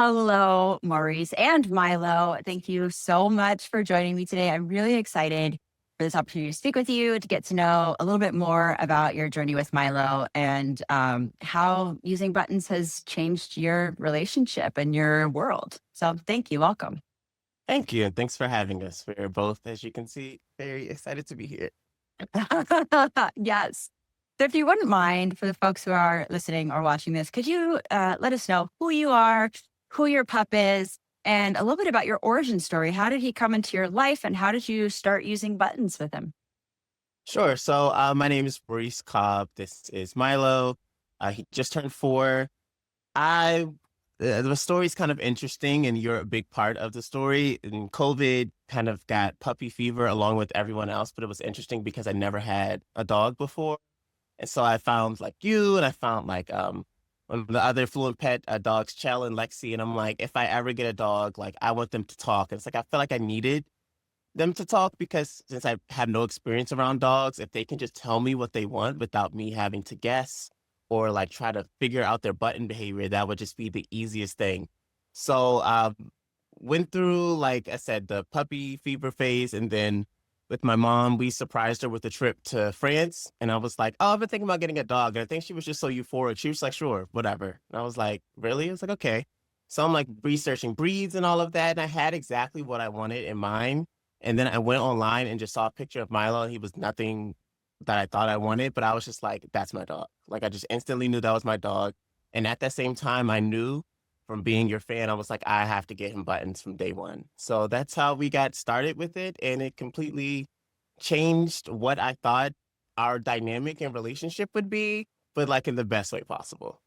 Hello, Maurice and Mylo. Thank you so much for joining me today. I'm really excited for this opportunity to speak with you, to get to know a little bit more about your journey with Mylo and how using buttons has changed your relationship and your world. So, thank you. Welcome. Thank you, and thanks for having us. We're both, as you can see, very excited to be here. Yes. So, if you wouldn't mind, for the folks who are listening or watching this, could you let us know who you are, who your pup is, and a little bit about your origin story? How did he come into your life, and how did you start using buttons with him? Sure. So, my name is Maurice Cobb. This is Milo. He just turned 4. I the story's kind of interesting, and you're a big part of the story. And COVID kind of got puppy fever along with everyone else, but it was interesting because I never had a dog before. And so I found like you, and I found like one of the other FluentPet dogs, Chell and Lexi. And I'm like, if I ever get a dog, like I want them to talk. And it's like I feel like I needed them to talk because since I have no experience around dogs, if they can just tell me what they want without me having to guess or like try to figure out their button behavior, that would just be the easiest thing. So went through, like I said, the puppy fever phase, and then with my mom, we surprised her with a trip to France. And I was like, "Oh, I've been thinking about getting a dog." And I think she was just so euphoric. She was like, "Sure, whatever." And I was like, "Really?" I was like, "Okay." So I'm like researching breeds and all of that, and I had exactly what I wanted in mind. And then I went online and just saw a picture of Milo, and he was nothing that I thought I wanted, but I was just like, "That's my dog." Like I just instantly knew that was my dog. And at that same time, I knew from being your fan, I was like, I have to get him buttons from day one. So that's how we got started with it. And it completely changed what I thought our dynamic and relationship would be, but like in the best way possible.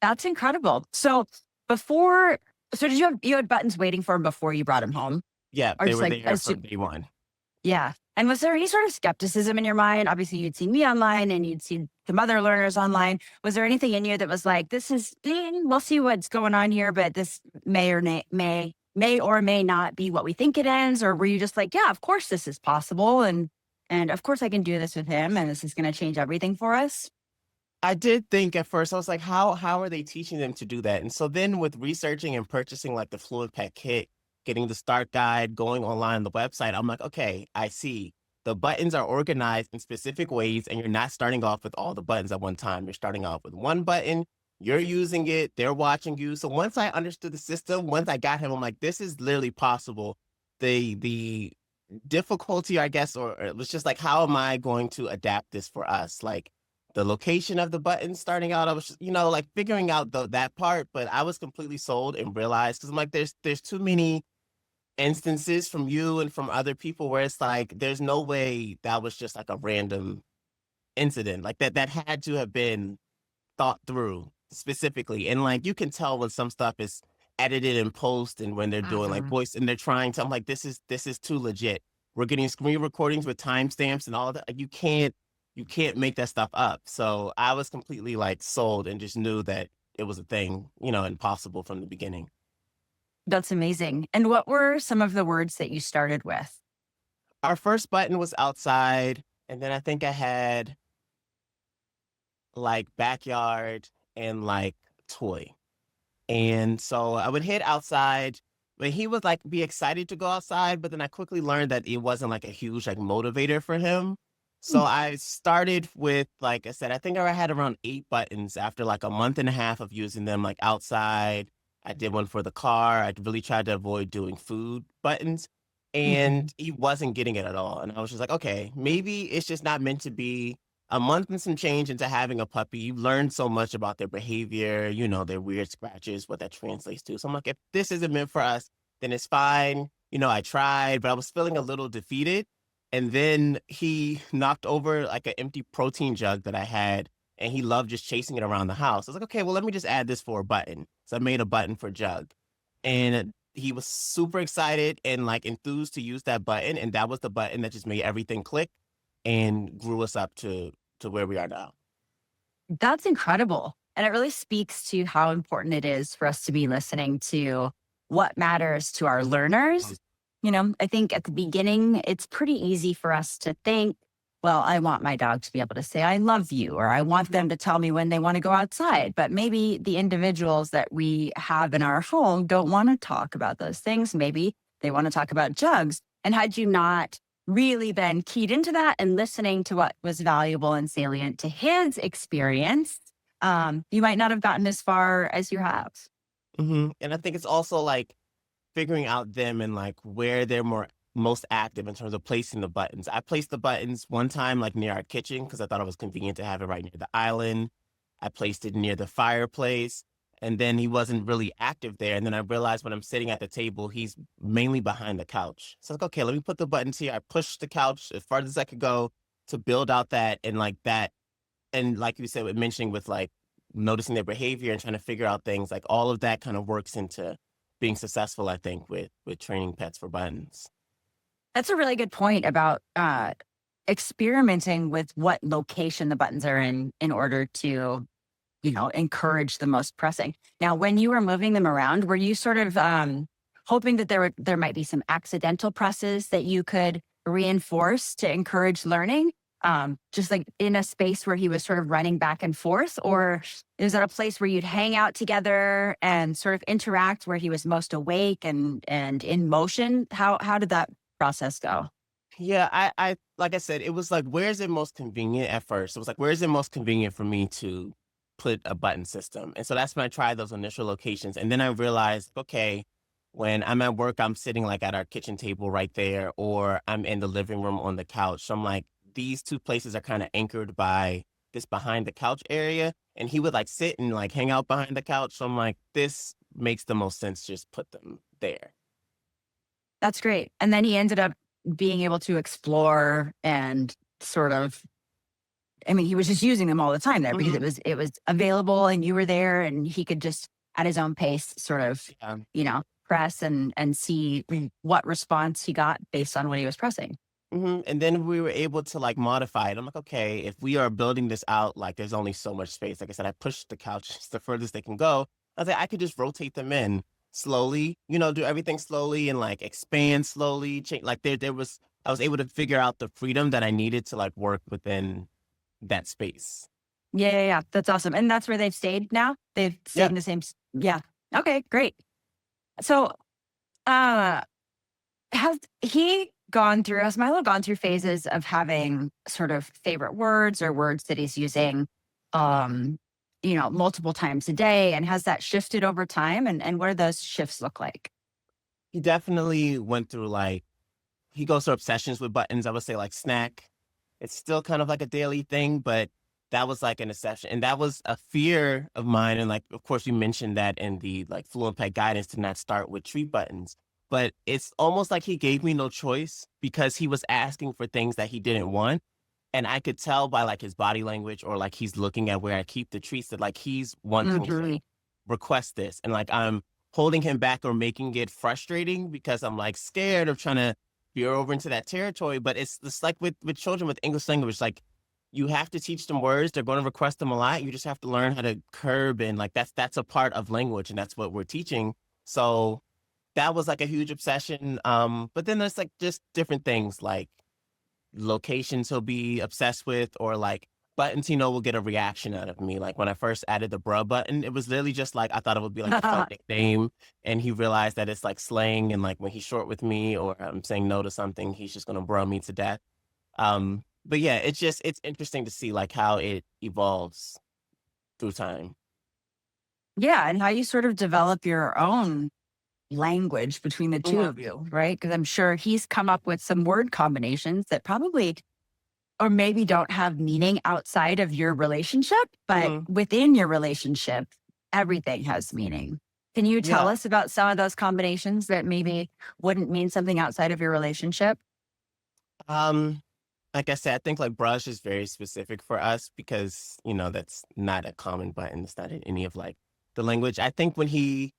That's incredible. So, before, so did you had buttons waiting for him before you brought him home, Yeah, or they just were like there from day one. yeah? And was there any sort of skepticism in your mind? Obviously, you'd seen me online and you'd seen some other learners online. Was there anything in you that was like, "This is we'll see what's going on here, but this may or may not be what we think it is," or were you just like, "Yeah, of course this is possible, and of course I can do this with him, and this is going to change everything for us"? I did think at first, I was like, how are they teaching them to do that? And so then with researching and purchasing like the Fluid Pet kit, getting the start guide, going online on the website, I'm like, okay, I see. The buttons are organized in specific ways, and you're not starting off with all the buttons at one time. You're starting off with one button, you're using it, they're watching you. So once I understood the system, once I got him, I'm like, this is literally possible. The difficulty, I guess, or it was just like, how am I going to adapt this for us? Like the location of the buttons starting out, I was just, like figuring out that part, but I was completely sold and realized because I'm like, there's too many instances from you and from other people where it's like there's no way that was just like a random incident. Like that had to have been thought through specifically. And like you can tell when some stuff is edited in post and when they're doing like Mhm. voice and they're trying to, I'm like, this is too legit. We're getting screen recordings with timestamps and all of that. Like, you can't make that stuff up. So I was completely like sold and just knew that it was a thing, impossible from the beginning. That's amazing. And what were some of the words that you started with? Our first button was outside, and then I think I had like backyard and like toy. And so I would hit outside, but he would like be excited to go outside. But then I quickly learned that it wasn't like a huge like motivator for him. So Mm. I started with, like I said, I think I had around 8 buttons after like a month and a half of using them like outside. I did one for the car. I really tried to avoid doing food buttons. Mhm. And he wasn't getting it at all. And I was just like, okay, maybe it's just not meant to be. A month and some change into having a puppy, you learn so much about their behavior, their weird scratches, what that translates to. So I'm like, if this isn't meant for us, then it's fine. I tried, but I was feeling a little defeated. And then he knocked over like an empty protein jug that I had, and he loved just chasing it around the house. I was like, okay, well, let me just add this for a button. So I made a button for jug. And he was super excited and like enthused to use that button. And that was the button that just made everything click and grew us up to where we are now. That's incredible. And it really speaks to how important it is for us to be listening to what matters to our learners. I think at the beginning, it's pretty easy for us to think, well, I want my dog to be able to say, I love you, or I want them to tell me when they want to go outside. But maybe the individuals that we have in our home don't want to talk about those things. Maybe they want to talk about jugs. And had you not really been keyed into that and listening to what was valuable and salient to his experience, you might not have gotten as far as you have. And I think it's also like figuring out them and like where they're most active in terms of placing the buttons. I placed the buttons one time like near our kitchen because I thought it was convenient to have it right near the island. I placed it near the fireplace, and then he wasn't really active there. And then I realized when I'm sitting at the table, he's mainly behind the couch. So like, okay, let me put the buttons here. I pushed the couch as far as I could go to build out that and like that. And like you said, with mentioning with like noticing their behavior and trying to figure out things, like all of that kind of works into being successful, I think, with training pets for buttons. That's a really good point about experimenting with what location the buttons are in order to, encourage the most pressing. Now, when you were moving them around, were you sort of hoping that there might be some accidental presses that you could reinforce to encourage learning? Just like in a space where he was sort of running back and forth, or is that a place where you'd hang out together and sort of interact where he was most awake and in motion? How did that process go? Yeah, I like I said, it was like, where's it most convenient at first? It was like, where's it most convenient for me to put a button system? And so that's when I tried those initial locations. And then I realized, okay, when I'm at work, I'm sitting like at our kitchen table right there, or I'm in the living room on the couch. So I'm like, these two places are kind of anchored by this behind the couch area. And he would like sit and like hang out behind the couch. So I'm like, this makes the most sense. Just put them there. That's great. And then he ended up being able to explore and sort of, I mean, he was just using them all the time there because Mhm. it was available and you were there and he could just at his own pace sort of, Yeah. press and see what response he got based on what he was pressing. And then we were able to like modify it. I'm like, okay, if we are building this out, like there's only so much space. Like I said, I pushed the couches the furthest they can go. I was like, I could just rotate them in slowly, do everything slowly and like expand slowly. Change like I was able to figure out the freedom that I needed to like work within that space. Yeah, yeah, yeah. That's awesome. And that's where they've stayed now? They've stayed Yeah. in the same yeah. Okay, great. So, uh, has Milo gone through phases of having sort of favorite words or words that he's using, um, multiple times a day? And has that shifted over time? And what do those shifts look like? He definitely went through like he goes through obsessions with buttons. I would say like snack. It's still kind of like a daily thing, but that was like an obsession. And that was a fear of mine. And like, of course, you mentioned that in the like FluentPet guidance to not start with treat buttons. But it's almost like he gave me no choice because he was asking for things that he didn't want. And I could tell by like his body language or like he's looking at where I keep the treats that like he's wanting to Mhm. request this. And like I'm holding him back or making it frustrating because I'm like scared of trying to veer over into that territory. But it's like with children with English language, like you have to teach them words. They're going to request them a lot. You just have to learn how to curb and like that's a part of language and that's what we're teaching. So that was like a huge obsession. But then there's like just different things like locations he'll be obsessed with or like buttons will get a reaction out of me. Like when I first added the bruh button, it was literally just like I thought it would be like a fun nickname. And he realized that it's like slang and like when he's short with me or I'm saying no to something, he's just gonna bruh me to death. But yeah, it's interesting to see like how it evolves through time. Yeah. And how you sort of develop your own language between the two Mhm, of you, right? Because I'm sure he's come up with some word combinations that probably or maybe don't have meaning outside of your relationship, but mhm. within your relationship, everything has meaning. Can you tell Yeah. us about some of those combinations that maybe wouldn't mean something outside of your relationship? Um, like I said, I think like brush is very specific for us because, that's not a common button. It's not in any of like the language. I think when he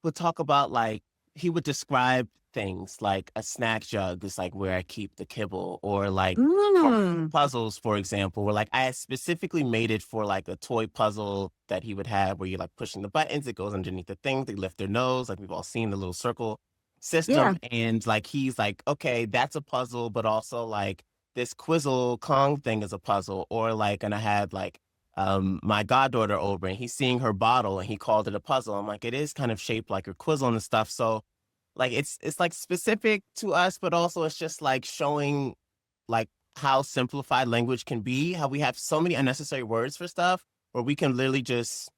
would talk about like he would describe things like a snack jug is like where I keep the kibble or like for Mm. puzzles, for example, where like I had specifically made it for like a toy puzzle that he would have where you're like pushing the buttons, it goes underneath the thing, they lift their nose, like we've all seen the little circle system. Yeah. And like he's like, okay, that's a puzzle, but also like this Quizzle Kong thing is a puzzle, or like, and I had like my goddaughter over and he's seeing her bottle and he called it a puzzle. I'm like, it is kind of shaped like a Quizzle and stuff. So like it's like specific to us, but also it's just like showing like how simplified language can be, how we have so many unnecessary words for stuff where we can literally just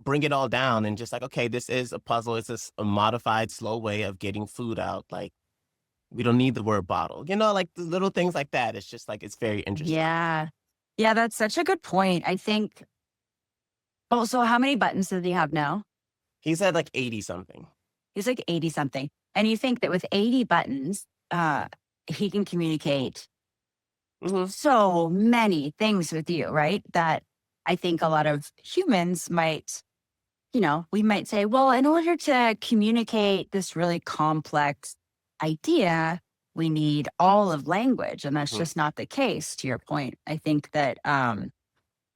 bring it all down and just like, okay, this is a puzzle. It's just a modified, slow way of getting food out. Like, we don't need the word bottle, like the little things like that. It's just like, it's very interesting. Yeah. Yeah, that's such a good point. I think. Oh, so how many buttons does he have now? He's at like 80 something. He's like 80 something. And you think that with 80 buttons, he can communicate Hmm. so many things with you, right? That I think a lot of humans might, we might say, well, in order to communicate this really complex idea, we need all of language. And that's Hmm. just not the case, to your point. I think that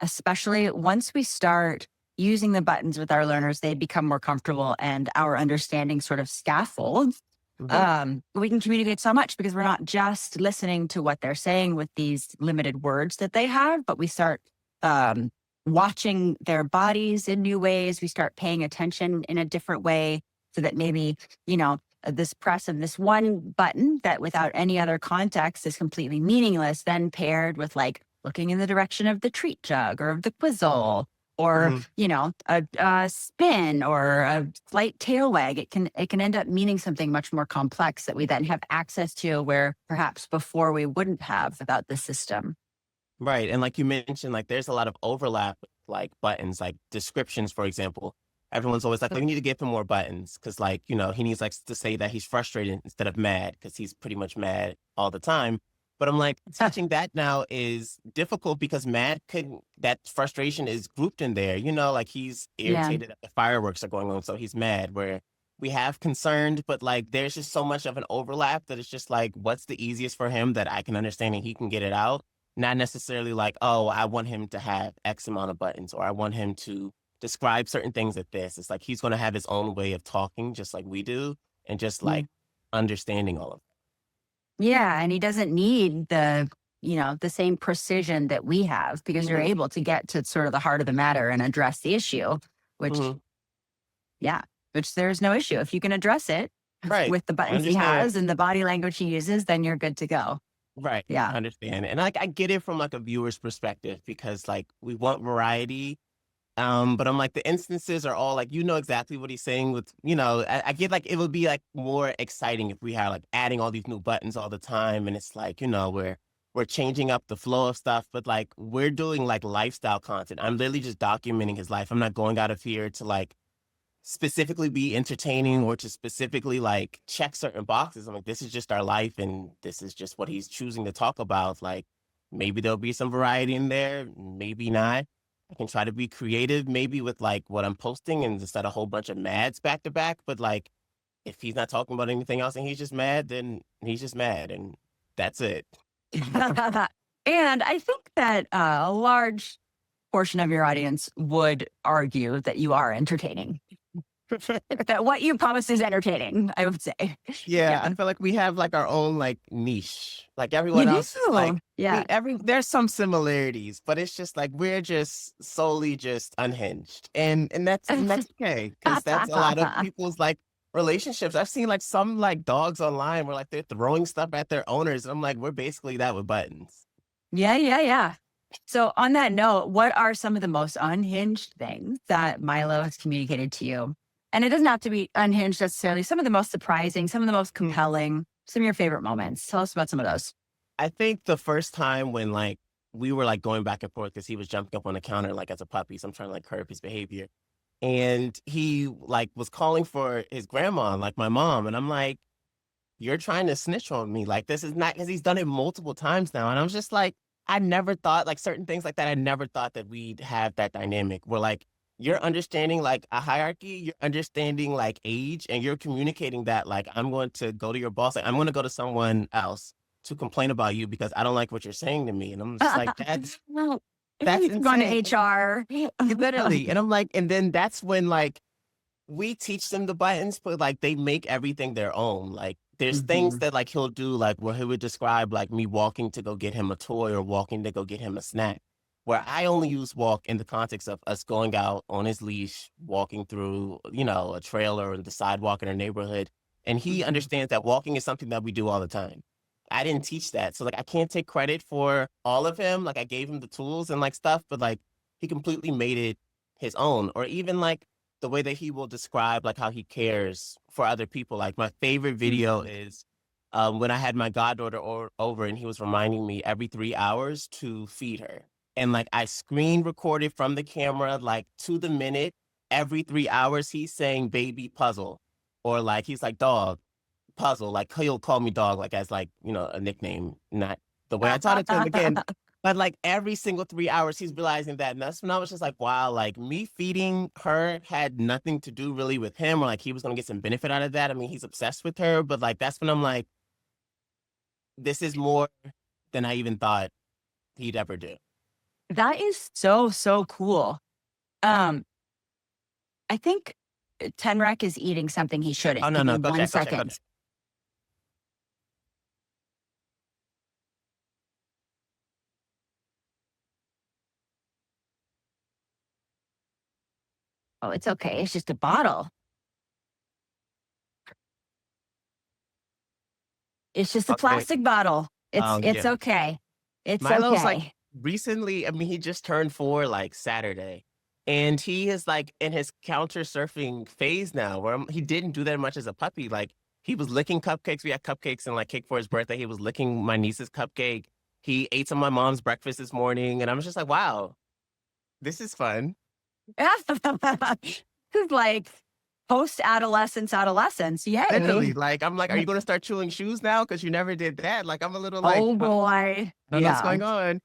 especially once we start using the buttons with our learners, they become more comfortable and our understanding sort of scaffolds. Hmm. We can communicate so much because we're not just listening to what they're saying with these limited words that they have, but we start watching their bodies in new ways. We start paying attention in a different way so that maybe, this press of this one button that without any other context is completely meaningless, then paired with like looking in the direction of the treat jug or of the quizzle or Hmm. a spin or a slight tail wag. It can end up meaning something much more complex that we then have access to where perhaps before we wouldn't have without the system. Right. And like you mentioned, like there's a lot of overlap, like buttons, like descriptions, for example. Everyone's always like, we need to give him more buttons because, like, he needs like to say that he's frustrated instead of mad because he's pretty much mad all the time. But I'm like, teaching that now is difficult because that frustration is grouped in there, like he's Yeah. irritated that the fireworks are going on, so he's mad. Where we have concerned, but like there's just so much of an overlap that it's just like, what's the easiest for him that I can understand and he can get it out? Not necessarily like, oh, I want him to have X amount of buttons or I want him to describe certain things at this. It's like he's going to have his own way of talking, just like we do, and just Yeah. like understanding all of Yeah. And he doesn't need the same precision that we have because you're it. able to get to sort of the heart of the matter and address the issue, which, Hmm. yeah, which there's no issue. If you can address it Right. with the I buttons he understand. has and the body language he uses, then you're good to go. Right. Yeah. I understand. And I get it from like a viewer's perspective because like we want variety. But I'm like the instances are all like, exactly what he's saying with, I get like it would be like more exciting if we had like adding all these new buttons all the time. And it's like, we're changing up the flow of stuff, but like we're doing like lifestyle content. I'm literally just documenting his life. I'm not going out of here to like specifically be entertaining or to specifically like check certain boxes. I'm like, this is just our life and this is just what he's choosing to talk about. Like maybe there'll be some variety in there, maybe not. I can try to be creative, maybe with like what I'm posting and instead a whole bunch of mads back to back. But like if he's not talking about anything else and he's just mad, then he's just mad and that's it. And I think that a large portion of your audience would argue that you are entertaining. That what you post is entertaining, I would say. Yeah, Yeah. I feel like we have like our own like niche. Like You everyone do. else is like Yeah. there's some similarities, but it's just like we're just solely just unhinged. And that's okay because that's a lot of people's like relationships. I've seen like some like dogs online where like they're throwing stuff at their owners. And I'm like, we're basically that with buttons. Yeah, yeah, yeah. So on that note, what are some of the most unhinged things that Mylo has communicated to you? And it doesn't have to be unhinged necessarily. Some of the most surprising, some of the most compelling, some of your favorite moments. Tell us about some of those. I think the first time when like we were like going back and forth because he was jumping up on the counter like as a puppy, so I'm trying to like curb his behavior. And he like was calling for his grandma, like my mom, and I'm like, "You're trying to snitch on me. Like this is not," because he's done it multiple times now, and I was just like, I never thought like certain things like that. I never thought that we'd have that dynamic where like you're understanding like a hierarchy, you're understanding like age, and you're communicating that like I'm going to go to your boss, like I'm going to go to someone else to complain about you because I don't like what you're saying to me, and I'm just like, Well, that's you've gone to insane. HR. Literally. And I'm like, and then that's when like we teach them the buttons, but like they make everything their own. Like there's things Mhm. that like he'll do, like where he would describe like me walking to go get him a toy or walking to go get him a snack, where I only use walk in the context of us going out on his leash, walking through, a trail or the sidewalk in our neighborhood. And he Mhm. understands that walking is something that we do all the time. I didn't teach that. So like I can't take credit for all of him. Like I gave him the tools and like stuff, but like he completely made it his own. Or even like the way that he will describe like how he cares for other people. Like my favorite video Mhm. is when I had my goddaughter over and he was reminding me every 3 hours to feed her. And like I screen recorded from the camera, like to the minute, every 3 hours, he's saying baby puzzle. Or like he's like dog puzzle. Like he'll call me dog, like as like, a nickname, not the way I taught it to him again. But like every single 3 hours, he's realizing that. And that's when I was just like, wow, like me feeding her had nothing to do really with him, or like he was going to get some benefit out of that. I mean, he's obsessed with her, but like that's when I'm like, this is more than I even thought he'd ever do. That is so, so cool. Um, I think Tenrec is eating something he Oh, shouldn't. no, Give me no, go one check, go check, go check. second. Oh, it's okay. It's just a bottle. It's just a Okay. plastic bottle. It's Yeah. okay. It's Milo's like okay. recently, I mean, he just turned 4 like Saturday. And he is like in his counter surfing phase now, where he didn't do that much as a puppy. Like he was licking cupcakes. We had cupcakes and like cake for his birthday. He was licking my niece's cupcake. He ate some of my mom's breakfast this morning. And I was just like, wow, this is fun. This is like post-adolescence adolescence. Literally. Yay. Like, I'm like, are you going to start chewing shoes now? Because you never did that. Like, I'm a little like, Oh I boy. don't know what's Yeah. going on.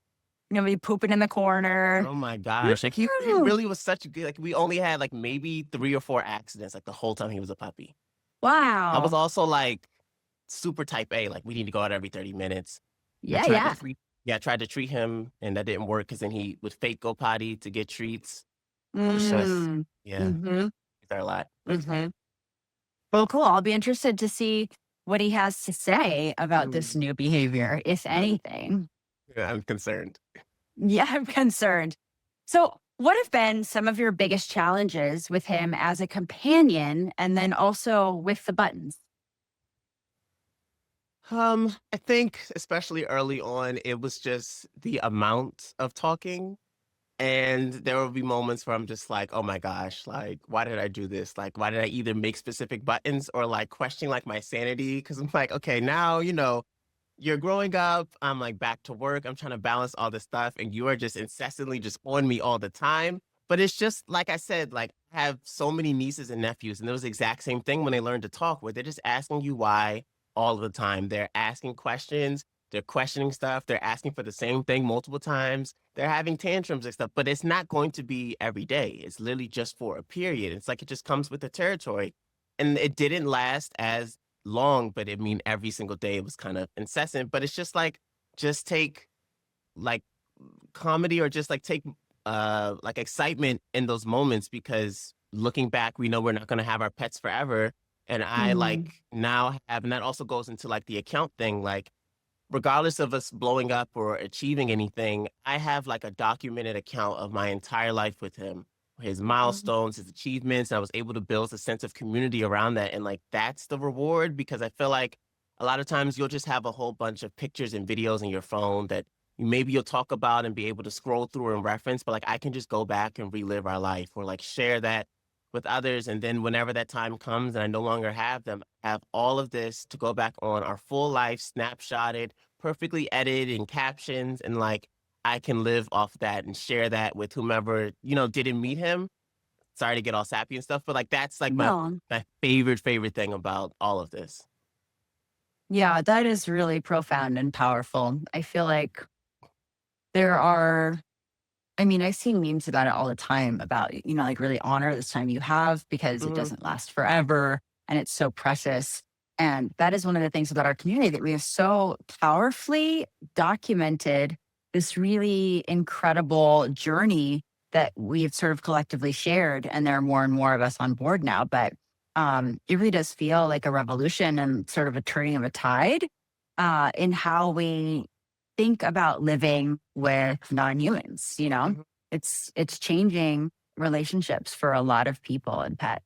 Gonna be pooping in the corner. Oh my gosh. Like he really was such a good, like we only had like maybe 3 or 4 accidents like the whole time he was a puppy. I was Wow. also like super type A, like we need to go out every 30 minutes. I Yeah, tried to yeah. treat I tried to treat him and that didn't work because then he would fake go potty to get treats. It's just Mm. yeah, Mhm. it's a lot. But it's fun. Mhm. Well, cool. I'll be interested to see what he has to say about this Mm, new behavior, if I'm, anything. yeah, I'm concerned. Yeah, I'm concerned. So, what have been some of your biggest challenges with him as a companion and then also with the buttons? I think especially early on, it was just the amount of talking. And there will be moments where I'm just like, oh my gosh, like, why did I do this? Like, why did I either make specific buttons or like question like my sanity? Cause I'm like, okay, now, you're growing up. I'm like back to work. I'm trying to balance all this stuff. And you are just incessantly just on me all the time. But it's just like I said, like I have so many nieces and nephews, and it was the exact same thing when they learned to talk, where they're just asking you why all the time. They're asking questions, they're questioning stuff, they're asking for the same thing multiple times, they're having tantrums and stuff, but it's not going to be every day. It's literally just for a period. It's like it just comes with the territory. And it didn't last as long, but I mean, every single day it was kind of incessant. But it's just like, just take like comedy or just like take like excitement in those moments because looking back, we know we're not going to have our pets forever. And I like Mhm. now have, and that also goes into like the account thing. Like, regardless of us blowing up or achieving anything, I have like a documented account of my entire life with him, his Mhm. milestones, his achievements. And I was able to build a sense of community around that. And like, that's the reward because I feel like a lot of times you'll just have a whole bunch of pictures and videos in your phone that maybe you'll talk about and be able to scroll through and reference, but like I can just go back and relive our life or like share that with others. And then whenever that time comes and I no longer have them, I have all of this to go back on our full life, snapshotted, perfectly edited and captions. And like, I can live off that and share that with whomever, didn't meet him. Sorry to get all sappy and stuff, but like, that's like No. my favorite thing about all of this. Yeah, that is really profound and powerful. I feel like there are, I mean, I see memes about it all the time about, like really honor this time you have because it Hmm. doesn't last forever and it's so precious. And that is one of the things about our community that we have so powerfully documented this really incredible journey that we've sort of collectively shared. And there are more and more of us on board now. But it really does feel like a revolution and sort of a turning of a tide in how we think about living with non-humans. Mhm. It's changing relationships for a lot of people and pets.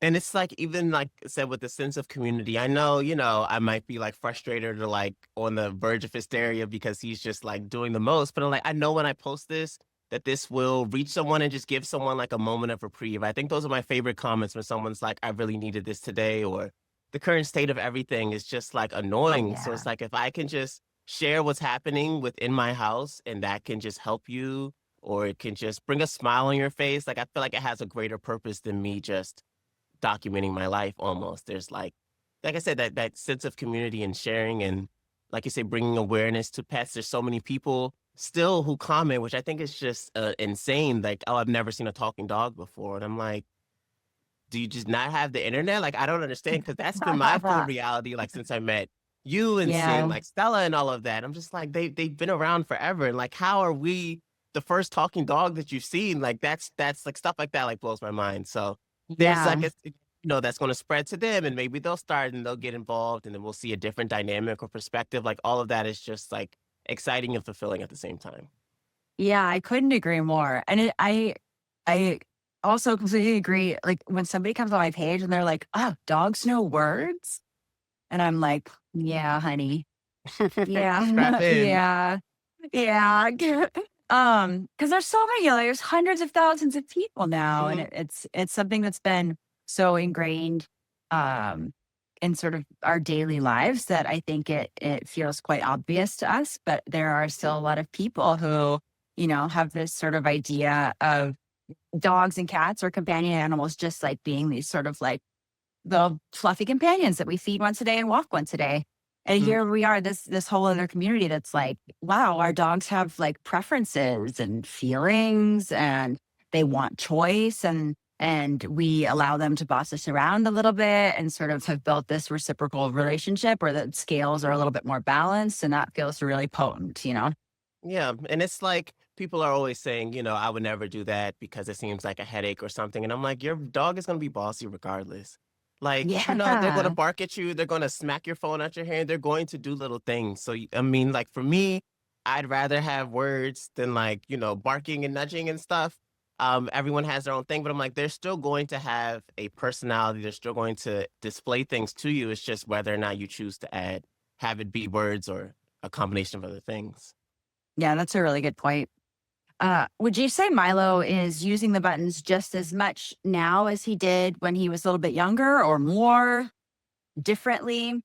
And it's like, even like I said, with the sense of community, I know, I might be like frustrated or like on the verge of hysteria because he's just like doing the most. But I'm like, I know when I post this, that this will reach someone and just give someone like a moment of reprieve. I think those are my favorite comments when someone's like, I really needed this today, or the current state of everything is just like annoying. So Yeah. it's like, if I can just share what's happening within my house and that can just help you, or it can just bring a smile on your face, like I feel like it has a greater purpose than me just documenting my life almost. There's like I said, that sense of community and sharing, and like you say, bringing awareness to pets. There's so many people still who comment, which I think is just insane. Like, oh, I've never seen a talking dog before. And I'm like, do you just not have the internet? Like, I don't understand, because that's been my full reality, like since I met you and seeing Yeah. like Stella and all of that. I'm just like, they've been around forever. And like, how are we the first talking dog that you've seen? Like, that's like stuff like that like blows my mind. So there's Yeah. like that's going to spread to them, and maybe they'll start and they'll get involved, and then we'll see a different dynamic or perspective. Like, all of that is just like exciting and fulfilling at the same time. Yeah, I couldn't agree more. And I also completely agree. Like when somebody comes on my page and they're like, "Oh, dogs know words," and I'm like, "Yeah, honey. Strap Yeah, in. yeah, yeah." Because there's so many. There's hundreds of thousands of people now, and Hmm. it's something that's been so ingrained um, in sort of our daily lives that I think it feels quite obvious to us. But there are still a lot of people who have this sort of idea of dogs and cats or companion animals just like being these sort of like the fluffy companions that we feed once a day and walk once a day. And Hmm. here we are, this whole other community that's like, wow, our dogs have like preferences and feelings and they want choice and we allow them to boss us around a little bit and sort of have built this reciprocal relationship where the scales are a little bit more balanced and that feels really potent. Yeah, and it's like people are always saying, I would never do that because it seems like a headache or something. And I'm like, your dog is going to be bossy regardless. Like, they're going to Yeah. bark at you. They're going to smack your phone out your hand. They're going to do little things. So, I mean, like for me, I'd rather have words than like, barking and nudging and stuff. Everyone has their own thing, but I'm like, they're still going to have a personality. They're still going to display things to you. It's just whether or not you choose to have it be words or a combination of other things. Yeah, that's a really good point. Would you say Milo is using the buttons just as much now as he did when he was a little bit younger or more differently?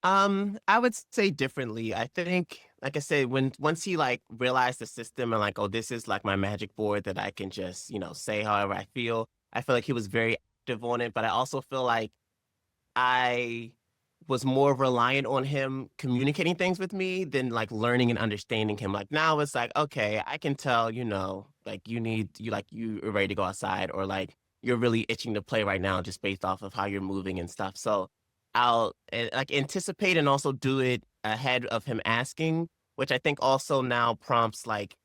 I would say differently. I think, like I said, once he like realized the system and like, oh, this is like my magic board that I can just, say however I feel like he was very active on it. But I also feel like I was more reliant on him communicating things with me than like learning and understanding him. Like now it's like, okay, I can tell, like you're ready to go outside, or like you're really itching to play right now just based off of how you're moving and stuff. So I'll like anticipate and also do it ahead of him asking, which I think also now prompts like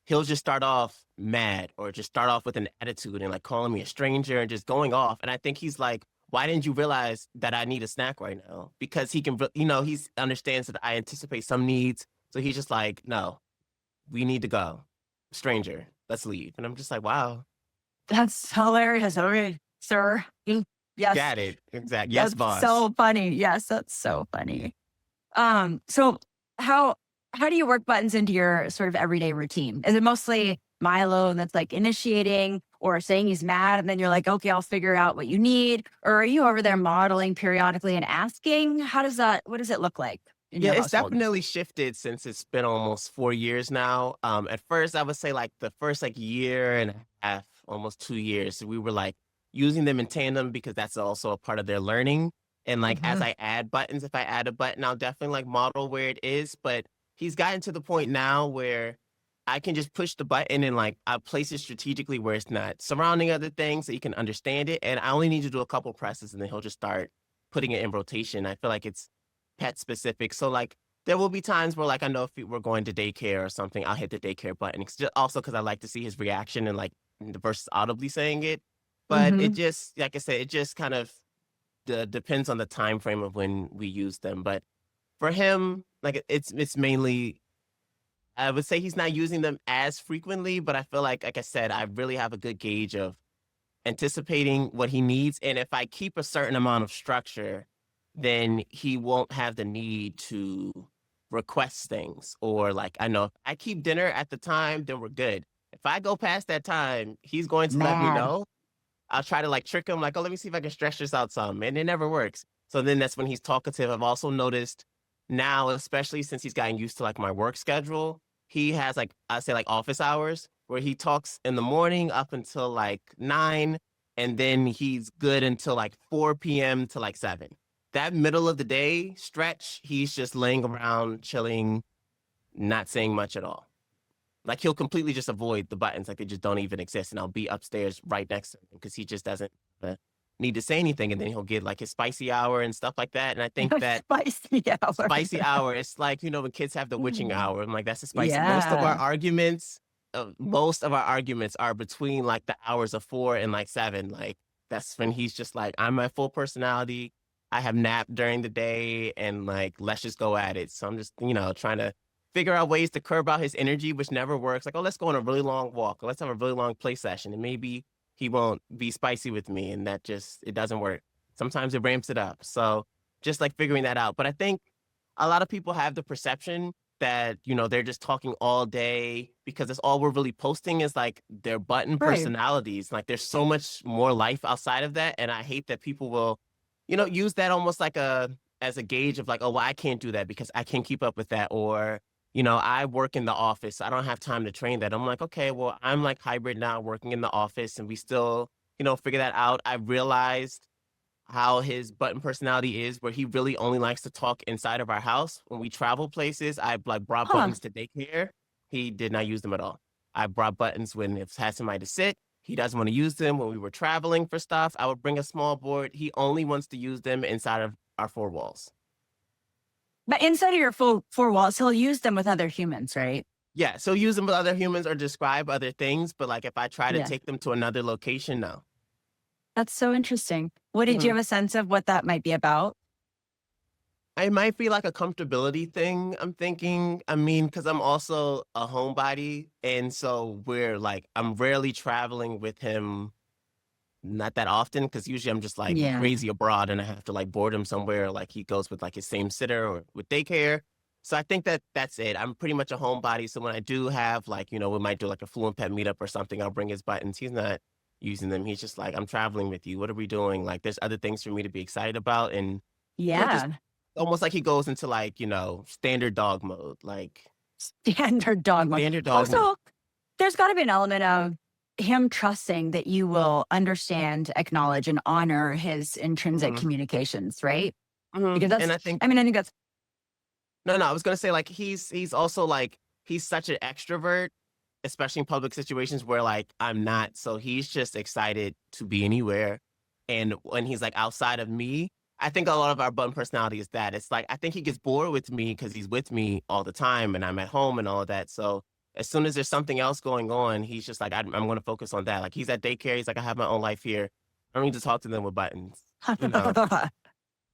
he'll just start off mad or just start off with an attitude and like calling me a stranger and just going off. And I think he's like, why didn't you realize that I need a snack right now? Because he can, he's understands that I anticipate some needs. So he's just like, no, we need to go. Stranger, let's leave. And I'm just like, wow, That's hilarious. Okay, sir. Yes, got it. Exactly. Yes, that's boss. so funny. Yes, that's so funny. So how how do you work buttons into your sort of everyday routine? Is it mostly Milo that's like initiating or saying he's mad and then you're like, okay, I'll figure out what you need? Or are you over there modeling periodically and asking? What does it look like in Yeah, your it's household? definitely shifted since it's been almost 4 years now. At first, I would say like the first like year and a half, almost 2 years, we were like using them in tandem because that's also a part of their learning. And like as Mhm. I add buttons, if I add a button, I'll definitely like model where it is. But he's gotten to the point now where I can just push the button and like I place it strategically where it's not surrounding other things so he can understand it. And I only need to do a couple presses and then he'll just start putting it in rotation. I feel like it's pet specific. So like there will be times where like I know if we're going to daycare or something, I'll hit the daycare button. It's just also because I like to see his reaction and like versus audibly saying it. But it Hmm. just, like I said, it just kind of depends on the time frame of when we use them. But for him, like it's mainly, I would say he's not using them as frequently, but I feel like I said, I really have a good gauge of anticipating what he needs. And if I keep a certain amount of structure, then he won't have the need to request things. Or like, I know if I keep dinner at the time, then we're good. If I go past that time, he's going to let me Mad. know. I'll try to like trick him, like, oh, let me see if I can stretch this out some. And it never works. So then that's when he's talkative. I've also noticed now, especially since he's gotten used to like my work schedule, he has like, I say like office hours where he talks in the morning up until like 9, and then he's good until like 4 p.m. to like 7. That middle of the day stretch, he's just laying around, chilling, not saying much at all. Like he'll completely just avoid the buttons, like they just don't even exist, and I'll be upstairs right next to him because he just doesn't need to say anything, and then he'll get like his spicy hour and stuff like that. And I think that Spicy hour. spicy hour, it's like when kids have the witching Mm. hour. I'm like, that's a spicy. Yeah. Most of our arguments are between like the hours of 4 and like 7. Like that's when he's just like, I'm my full personality. I have napped during the day, and like let's just go at it. So I'm just trying to figure out ways to curb out his energy, which never works. Like, oh, let's go on a really long walk, or let's have a really long play session, and maybe he won't be spicy with me, and that just it doesn't work. Sometimes it ramps it up. So just like figuring that out. But I think a lot of people have the perception that they're just talking all day because that's all we're really posting is like their button Right. personalities. Like there's so much more life outside of that, and I hate that people will use that almost like as a gauge of like, oh, well, I can't do that because I can't keep up with that. Or I work in the office, so I don't have time to train that. I'm like, okay, well, I'm like hybrid now, working in the office, and we still figure that out. I realized how his button personality is, where he really only likes to talk inside of our house. When we travel places, I like brought Huh. buttons to daycare. He did not use them at all. I brought buttons when it had somebody to sit. He doesn't want to use them when we were traveling for stuff. I would bring a small board. He only wants to use them inside of our 4 walls. But inside of your full four walls, he'll use them with other humans, right? Yeah, so use them with other humans or describe other things. But like if I try to Yeah. take them to another location, no. That's so interesting. What did you Mhm. have a sense of what that might be about? It might be like a comfortability thing, I'm thinking. I mean, because I'm also a homebody, and so I'm rarely traveling with him, not that often, because usually I'm just like Yeah. crazy abroad and I have to like board him somewhere. Like he goes with like his same sitter or with daycare. So I think that that's it. I'm pretty much a homebody. So when I do have like, we might do like a FluentPet meetup or something, I'll bring his buttons. He's not using them. He's just like, I'm traveling with you. What are we doing? Like there's other things for me to be excited about. And just Yeah. almost like he goes into like, standard dog mode, like Standard dog mode. standard dog mode. Also, there's got to be an element of him trusting that you will understand, acknowledge, and honor his intrinsic Mhm, communications, right? mhm, Because and that's, I think I mean, I think that's, no, I was gonna say, like, he's also, like he's such an extrovert, especially in public situations where, like, I'm not, so he's just excited to be anywhere, and when he's, like, outside of me, I think a lot of our button personality is that. It's like, I think he gets bored with me because he's with me all the time, and I'm at home and all of that, so as soon as there's something else going on, he's just like, I'm gonna focus on that. Like, he's at daycare, he's like, "I have my own life here. I don't need to talk to them with buttons." You know?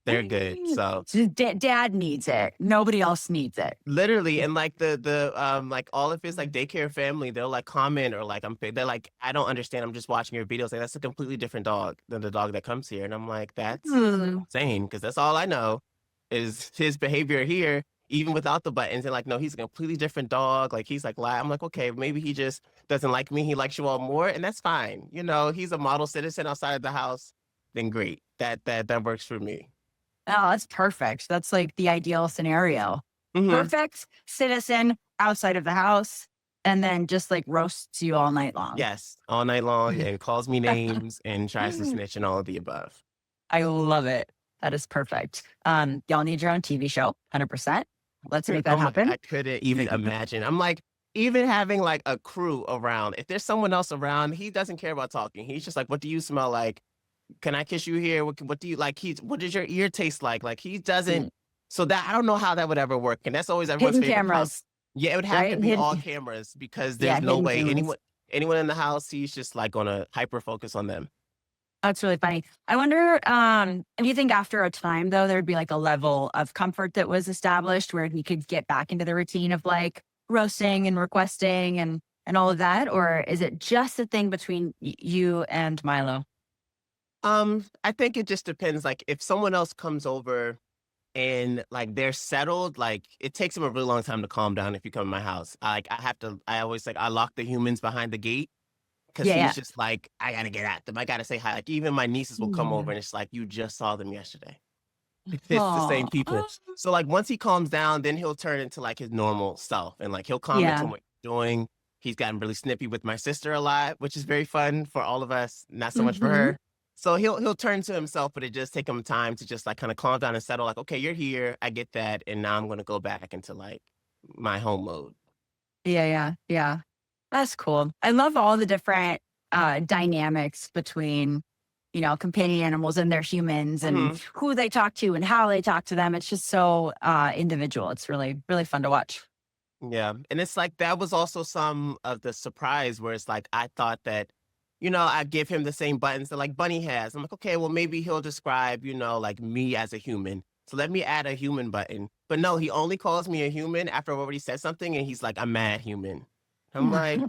They're good, so So dad needs it. Nobody else needs it. literally, and like like all of his like daycare family, they'll like comment or like they're like, I don't understand. I'm just watching your videos. Like that's a completely different dog than the dog that comes here. And I'm like, that's Hmm. insane because that's all I know is his behavior here, even without the buttons. And like, no, he's a completely different dog. Like he's like, I'm like, okay, maybe he just doesn't like me. He likes you all more, and that's fine. He's a model citizen outside of the house. Then great. That works for me. Oh, that's perfect. That's like the ideal scenario. Hmm. Perfect citizen outside of the house, and then just like roasts you all night long. Yes, all night long and calls me names and tries to snitch and all of the above. I love it. That is perfect. Y'all need your own TV show, 100%. Let's make that Oh my, happen. I couldn't even imagine. I'm like, even having like a crew around, if there's someone else around, he doesn't care about talking. He's just like, what do you smell like? Can I kiss you here? What do you like? What does your ear taste like? Like he doesn't. Mm. So that I don't know how that would ever work. And that's always everyone's Hidden favorite part. cameras, Yeah, it would have to right? be Hidden, all cameras because yeah, there's no hidden way cameras. anyone in the house, he's just like gonna hyper focus on them. That's really funny. I wonder, if you think after a time though, there'd be like a level of comfort that was established where he could get back into the routine of like roasting and requesting and all of that, or is it just a thing between you and Milo? I think it just depends. Like if someone else comes over and like they're settled, like it takes them a really long time to calm down if you come to my house. I have to. I always like I lock the humans behind the gate because Yeah, he's yeah. just like I gotta get at them. I gotta say hi. Like even my nieces will come over Yeah. and it's like you just saw them yesterday. It's the Oh, same people. So like once he calms down, then he'll turn into like his normal self and like he'll comment yeah. on what you're doing. He's gotten really snippy with my sister a lot, which is very fun for all of us, not so much for Hmm. her. So he'll turn to himself, but it just take him time to just like kind of calm down and settle. Like, okay, you're here, I get that, and now I'm gonna go back into like my home mode. Yeah, yeah, yeah. That's cool. I love all the different dynamics between, companion animals and their humans and Hmm. who they talk to and how they talk to them. It's just so individual. It's really, really fun to watch. Yeah, and it's like that was also some of the surprise where it's like I thought that, I give him the same buttons that like Bunny has. I'm like, okay, well maybe he'll describe, like me as a human. So let me add a human button. But no, he only calls me a human after I've already said something, and he's like, I'm mad human. I'm like,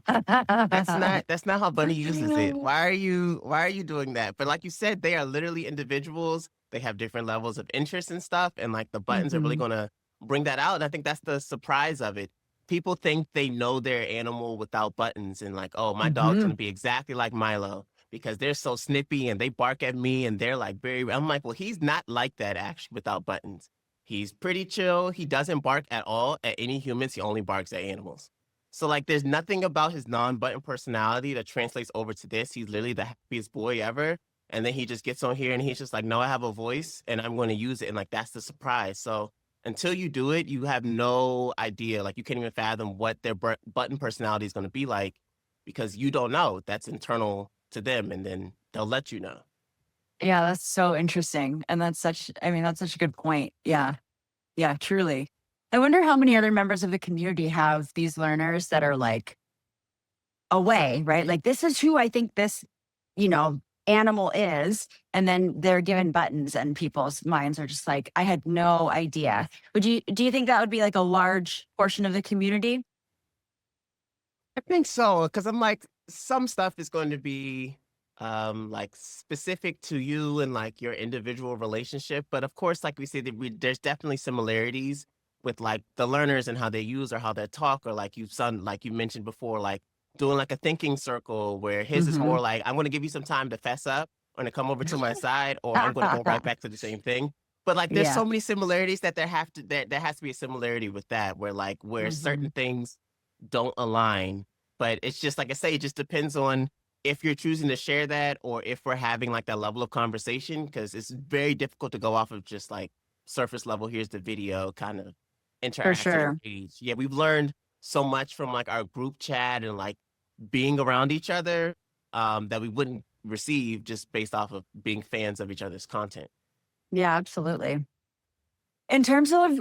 that's not how Bunny uses it. Why are you doing that? But like you said, they are literally individuals. They have different levels of interest and stuff, and like the buttons are really Hmm. gonna bring that out. And I think that's the surprise of it. People think they know their animal without buttons, and like, oh, my dog's Hmm. gonna be exactly like Milo because they're so snippy and they bark at me and they're like very. I'm like, well, he's not like that actually without buttons. He's pretty chill. He doesn't bark at all at any humans. He only barks at animals. So like there's nothing about his non-button personality that translates over to this. He's literally the happiest boy ever. And then he just gets on here and he's just like, no, I have a voice and I'm going to use it. And like that's the surprise. So until you do it, you have no idea. Like you can't even fathom what their button personality is going to be like because you don't know. That's internal to them, and then they'll let you know. Yeah, that's so interesting. And that's such a good point. Yeah. Yeah, truly. I wonder how many other members of the community have these learners that are like away, right? Like, this is who I think this, you know, animal is. And then they're given buttons, and people's minds are just like, I had no idea. Do you think that would be like a large portion of the community? I think so, because I'm like, some stuff is going to be like specific to you and like your individual relationship. But of course, like we said, there's definitely similarities with like the learners and how they use or how they talk, or like like you mentioned before, like doing like a thinking circle where his is Hmm. more like, I'm gonna give you some time to fess up or to come over to my side, or I'm gonna go right back to the same thing. But like there's Yeah. so many similarities that there has to be a similarity with that, where like where Hmm. certain things don't align. But it's just like I say, it just depends on if you're choosing to share that or if we're having like that level of conversation, because it's very difficult to go off of just like surface level. Here's the video kind of For interaction or sure. page. Yeah, we've learned so much from like our group chat and like being around each other that we wouldn't receive just based off of being fans of each other's content. Yeah, absolutely. In terms of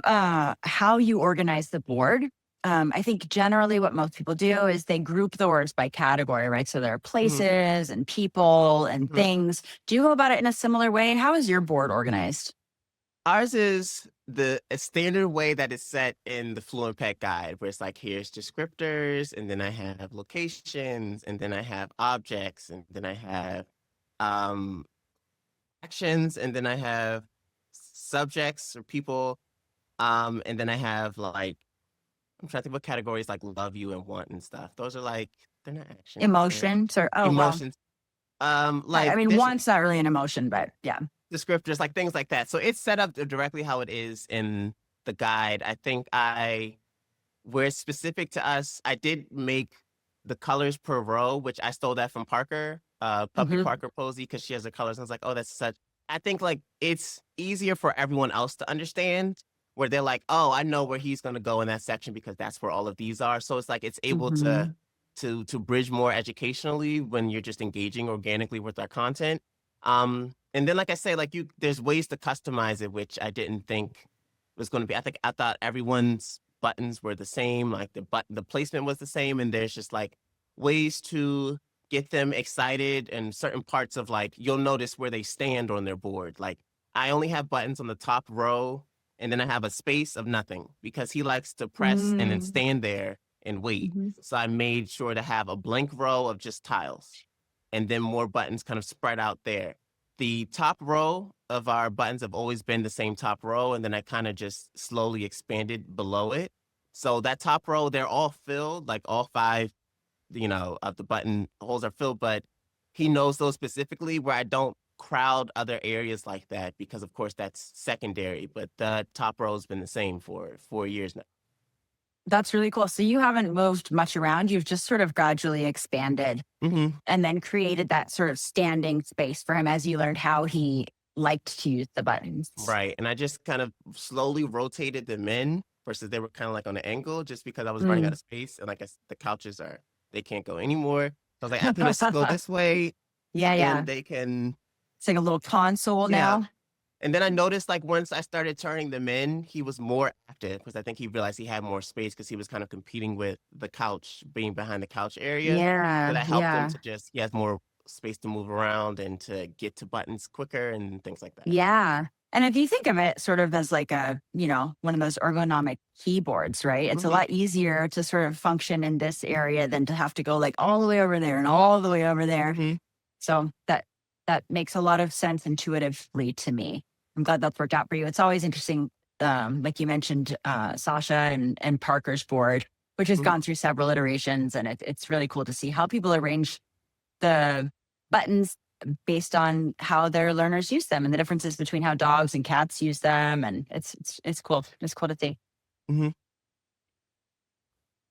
how you organize the board, I think generally what most people do is they group the words by category, right? So there are Mhm, places and people and mhm. things. Do you go about it in a similar way? How is your board organized? Ours is the a standard way that is set in the FluentPet guide, where it's like, here's descriptors, and then I have locations, and then I have objects, and then I have um, actions, and then I have subjects or people, and then I have like, I'm trying to think what categories like love you and want and stuff. Those are like, they're not actions, they're Emotions or, oh, well, emotions. I Like mean, there's one's not really an emotion, but yeah. descriptors, like things like that. So it's set up directly how it is in the guide. I think where it's specific to us, I did make the colors per row, which I stole that from Parker, Puppy Hmm. Parker Posey, because she has the colors. And I was like, oh, that's such. I think like it's easier for everyone else to understand where they're like, oh, I know where he's gonna go in that section because that's where all of these are. So it's like it's able to Hmm. to bridge more educationally when you're just engaging organically with our content. And then like I say, like there's ways to customize it, which I didn't think was going to be. I thought everyone's buttons were the same, like the placement was the same, and there's just like ways to get them excited and certain parts of like, you'll notice where they stand on their board. Like I only have buttons on the top row and then I have a space of nothing because he likes to press and then Mm. stand there and wait. Mhm. So I made sure to have a blank row of just tiles and then more buttons kind of spread out there. The top row of our buttons have always been the same top row, and then I kind of just slowly expanded below it. So that top row, they're all filled, like all five, of the button holes are filled, but he knows those specifically where I don't crowd other areas like that because of course that's secondary, but the top row has been the same for 4 years now. That's really cool. So you haven't moved much around. You've just sort of gradually expanded Hmm. and then created that sort of standing space for him as you learned how he liked to use the buttons. Right. And I just kind of slowly rotated them in versus they were kind of like on an angle just because I was running out Mm. of space. And like the couches they can't go anymore. So I was like, I can just go this way Yeah, and yeah. they can, It's like a little console yeah. now. And then I noticed like once I started turning them in, he was more active because I think he realized he had more space because he was kind of competing with the couch, being behind the couch area. So Yeah, that helped him yeah, to just, he has more space to move around and to get to buttons quicker and things like that. yeah. And if you think of it sort of as like one of those ergonomic keyboards, right? It's a Hmm. lot easier to sort of function in this area than to have to go like all the way over there and all the way over there. Hmm. So that makes a lot of sense intuitively to me. I'm glad that's worked out for you. It's always interesting, like you mentioned, Sasha and Parker's board, which has Hmm. gone through several iterations, and it's really cool to see how people arrange the buttons based on how their learners use them and the differences between how dogs and cats use them, and it's cool. It's cool to see. Hmm.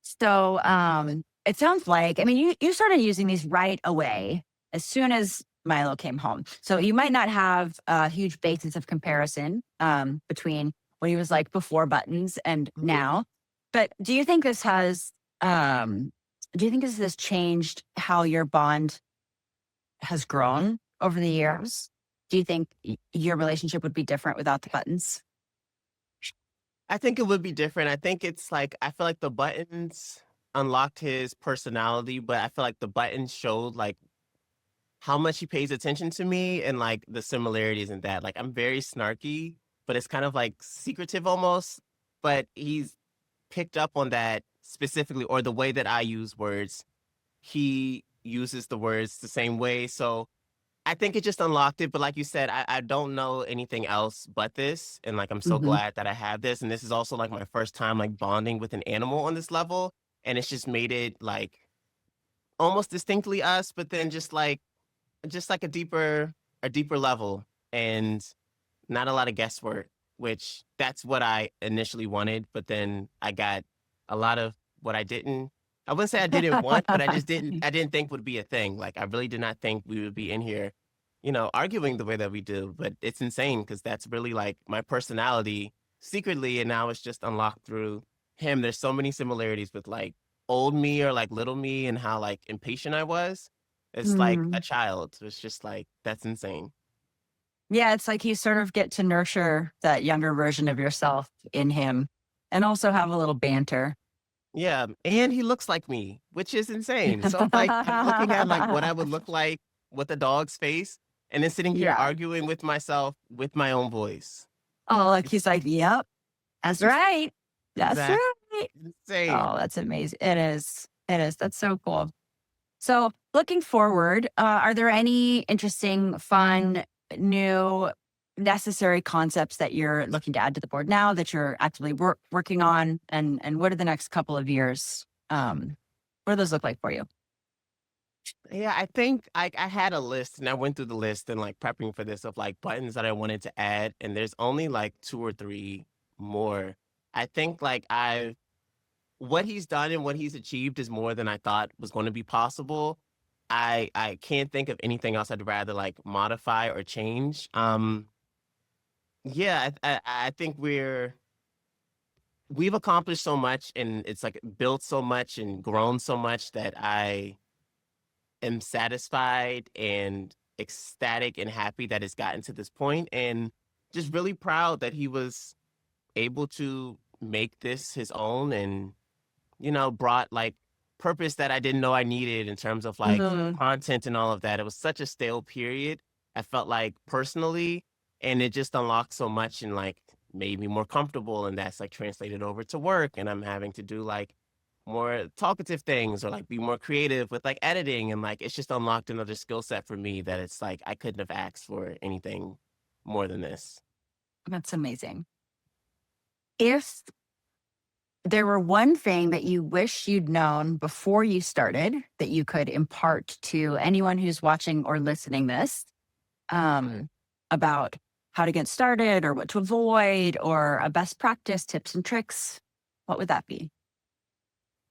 So it sounds like, I mean, you started using these right away as soon as Milo came home. So you might not have a huge basis of comparison between what he was like before buttons and Hmm. now. But do you think this has changed how your bond has grown over the years? Do you think your relationship would be different without the buttons? I think it would be different. I think it's like I feel like the buttons unlocked his personality, but I feel like the buttons showed like how much he pays attention to me and like the similarities in that. Like I'm very snarky, but it's kind of like secretive almost. But he's picked up on that specifically, or the way that I use words. He uses the words the same way. So I think it just unlocked it, but like you said, I don't know anything else but this, and, like, I'm so Hmm. glad that I have this, and this is also, like, my first time, like, bonding with an animal on this level, and it's just made it, like, almost distinctly us, but then just like a deeper level, and not a lot of guesswork, which that's what I initially wanted, but then I got a lot of what I wouldn't say I didn't want, but I didn't think would be a thing. Like I really did not think we would be in here, arguing the way that we do. But it's insane because that's really like my personality secretly, and now it's just unlocked through him. There's so many similarities with like old me or like little me and how like impatient I was. It's like a Mm. child. It's just like that's insane. Yeah, it's like you sort of get to nurture that younger version of yourself in him and also have a little banter. Yeah, and he looks like me, which is insane. So, like, I'm looking at, like, what I would look like with a dog's face, and then sitting here Yeah. arguing with myself with my own voice. Oh, like It's he's like, yep, that's it's right. That's exact right. insane. Oh, that's amazing. It is. It is. That's so cool. So, looking forward, are there any interesting, fun, new, necessary concepts that you're looking to add to the board now that you're actively working on? And what are the next couple of years? What do those look like for you? Yeah, I think I had a list, and I went through the list and, like, prepping for this of, like, buttons that I wanted to add, and there's only, like, 2 or 3 more. I think, like, I what he's done and what he's achieved is more than I thought was gonna be possible. I can't think of anything else I'd rather, like, modify or change. Yeah, I think we've accomplished so much, and it's, like, built so much and grown so much that I am satisfied and ecstatic and happy that it's gotten to this point, and just really proud that he was able to make this his own and, brought, like, purpose that I didn't know I needed in terms of like Mhm. content and all of that. It was such a stale period. I felt like personally, and it just unlocked so much and like made me more comfortable. And that's like translated over to work. And I'm having to do like more talkative things or like be more creative with like editing. And like it's just unlocked another skill set for me that it's like I couldn't have asked for anything more than this. That's amazing. If there were one thing that you wish you'd known before you started that you could impart to anyone who's watching or listening this, um, about how to get started or what to avoid or a best practice, tips and tricks, what would that be?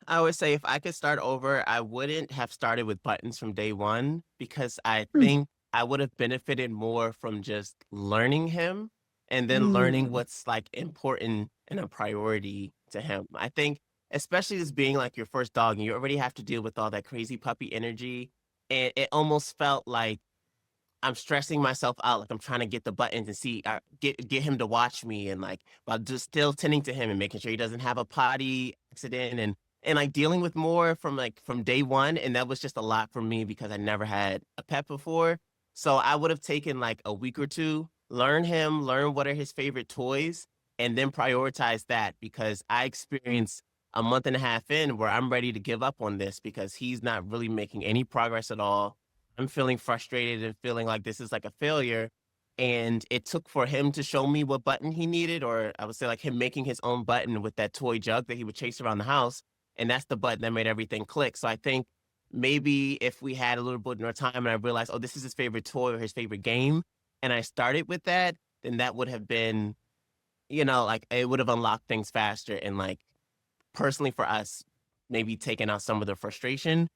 I would say if I could start over, I wouldn't have started with buttons from day one because I Mm. think I would have benefited more from just learning him and then learning Mm. what's like important and a priority to him. I think, especially this being like your first dog and you already have to deal with all that crazy puppy energy. And it almost felt like I'm stressing myself out, like I'm trying to get the buttons and see get him to watch me and like while just still tending to him and making sure he doesn't have a potty accident and like dealing with more from day one. And that was just a lot for me because I never had a pet before. So I would have taken like a week or two, learn him, learn what are his favorite toys, and then prioritize that because I experienced a month and a half in where I'm ready to give up on this because he's not really making any progress at all. I'm feeling frustrated and feeling like this is like a failure. And it took for him to show me what button he needed, or I would say like him making his own button with that toy jug that he would chase around the house. And that's the button that made everything click. So I think maybe if we had a little bit more time and I realized, oh, this is his favorite toy or his favorite game, and I started with that, then that would have been, like it would have unlocked things faster and like personally for us, maybe taking out some of the frustration.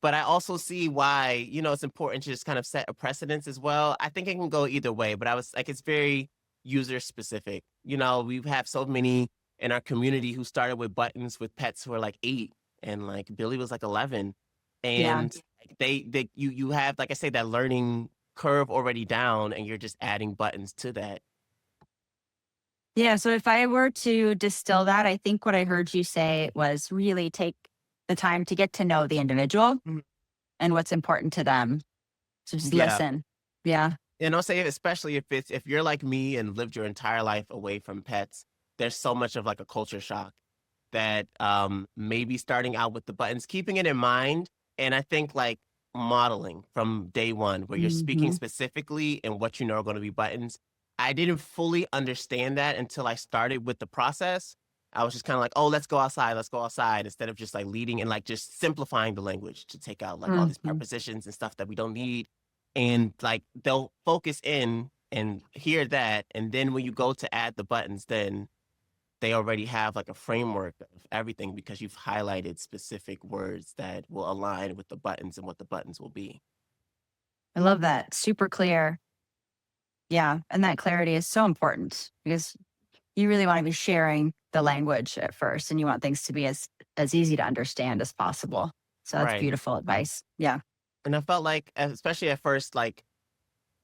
But I also see why, it's important to just kind of set a precedence as well. I think it can go either way, but I was like, it's very user specific. We have so many in our community who started with buttons with pets who are like 8 and like Billy was like 11. Yeah. And you have, like I say, that learning curve already down and you're just adding buttons to that. Yeah. So if I were to distill that, I think what I heard you say was really take the time to get to know the individual Mhm. and what's important to them. So just Yeah. listen. Yeah. And I'll say, especially if you're like me and lived your entire life away from pets, there's so much of like a culture shock that maybe starting out with the buttons, keeping it in mind, and I think like modeling from day one, where you're speaking Hmm. specifically and what you know are going to be buttons. I didn't fully understand that until I started with the process. I was just kind of like, oh, let's go outside, instead of just like leading and like just simplifying the language to take out like all these Hmm. prepositions and stuff that we don't need and like they'll focus in and hear that and then when you go to add the buttons then they already have like a framework of everything because you've highlighted specific words that will align with the buttons and what the buttons will be. I love that. Super clear. Yeah. And that clarity is so important because you really want to be sharing the language at first and you want things to be as easy to understand as possible. So that's Right. beautiful advice. Yeah. And I felt like especially at first like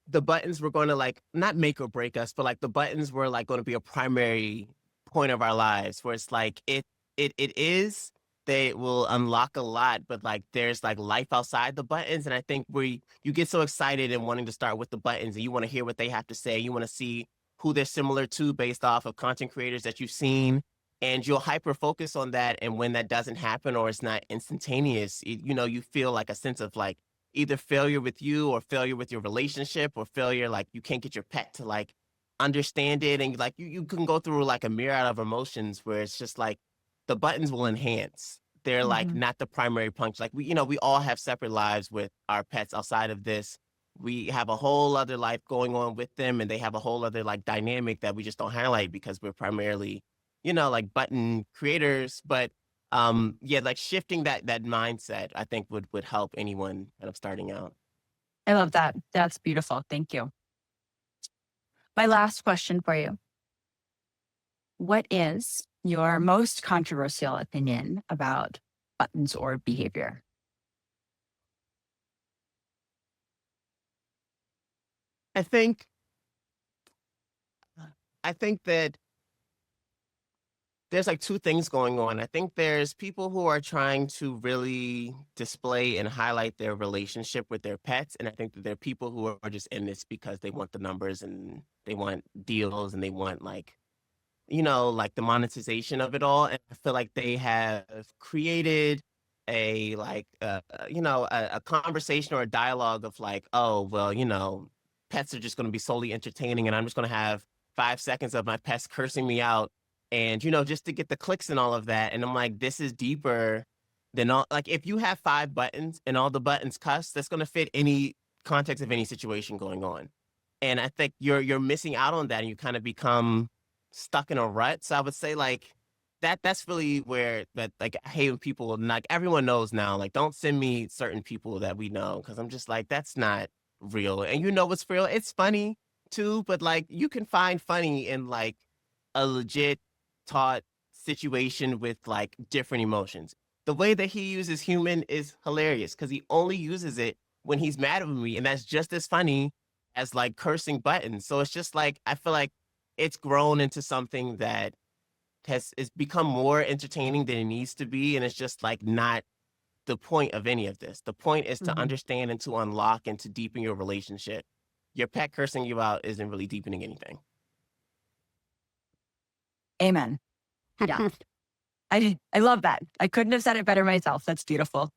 the buttons were going to like not make or break us, but like the buttons were like going to be a primary point of our lives where it's like it is they will unlock a lot, but like there's like life outside the buttons. And I think you get so excited and wanting to start with the buttons and you want to hear what they have to say. You want to see who they're similar to based off of content creators that you've seen. And you'll hyper focus on that. And when that doesn't happen or it's not instantaneous, you feel like a sense of like either failure with you or failure with your relationship or failure like you can't get your pet to like understand it and like you can go through like a myriad of emotions where it's just like the buttons will enhance, they're like Hmm. not the primary punch. Like we all have separate lives with our pets outside of this. We have a whole other life going on with them and they have a whole other like dynamic that we just don't highlight because we're primarily like button creators. But yeah, like shifting that mindset, I think would help anyone kind of starting out. I love that. That's beautiful. Thank you. My last question for you. What is your most controversial opinion about buttons or behavior? I think I think that there's like two things going on. I think there's people who are trying to really display and highlight their relationship with their pets. And I think that there are people who are just in this because they want the numbers and they want deals and they want like, like the monetization of it all. And I feel like they have created a like, a conversation or a dialogue of like, oh, well, pets are just going to be solely entertaining and I'm just going to have 5 seconds of my pets cursing me out and just to get the clicks and all of that. And I'm like, this is deeper than all. Like, if you have 5 buttons and all the buttons cuss, that's going to fit any context of any situation going on. And I think you're missing out on that, and you kind of become stuck in a rut. So I would say like that's really where that like I hate when people like everyone knows now like don't send me certain people that we know because I'm just like that's not real. And what's real? It's funny too, but like you can find funny in like a legit taught situation with like different emotions. The way that he uses human is hilarious because he only uses it when he's mad at me, and that's just as funny as like cursing buttons. So it's just like I feel like it's grown into something that it's become more entertaining than it needs to be, and it's just like not the point of any of this. The point is to Mhm. understand and to unlock and to deepen your relationship. Your pet cursing you out isn't really deepening anything. Amen. Yeah. I love that. I couldn't have said it better myself. That's beautiful.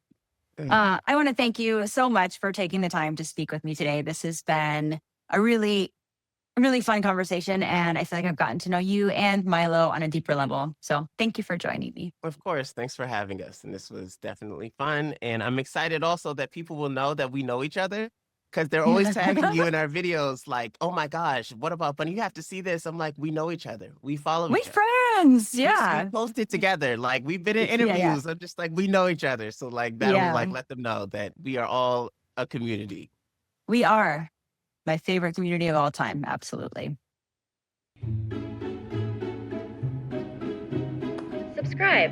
I want to thank you so much for taking the time to speak with me today. This has been a really fun conversation, and I feel like I've gotten to know you and Mylo on a deeper level. So thank you for joining me. Of course, thanks for having us. And this was definitely fun. And I'm excited also that people will know that we know each other because they're always tagging you in our videos like, oh my gosh, what about Bunny? You have to see this. I'm like, we know each other. We follow We each other. friends. We Yeah. posted together. Like we've been in Yeah. Yeah. interviews. I'm just like, we know each other. So like that'll Yeah. like let them know that we are all a community. We are my favorite community of all time. Absolutely. Subscribe.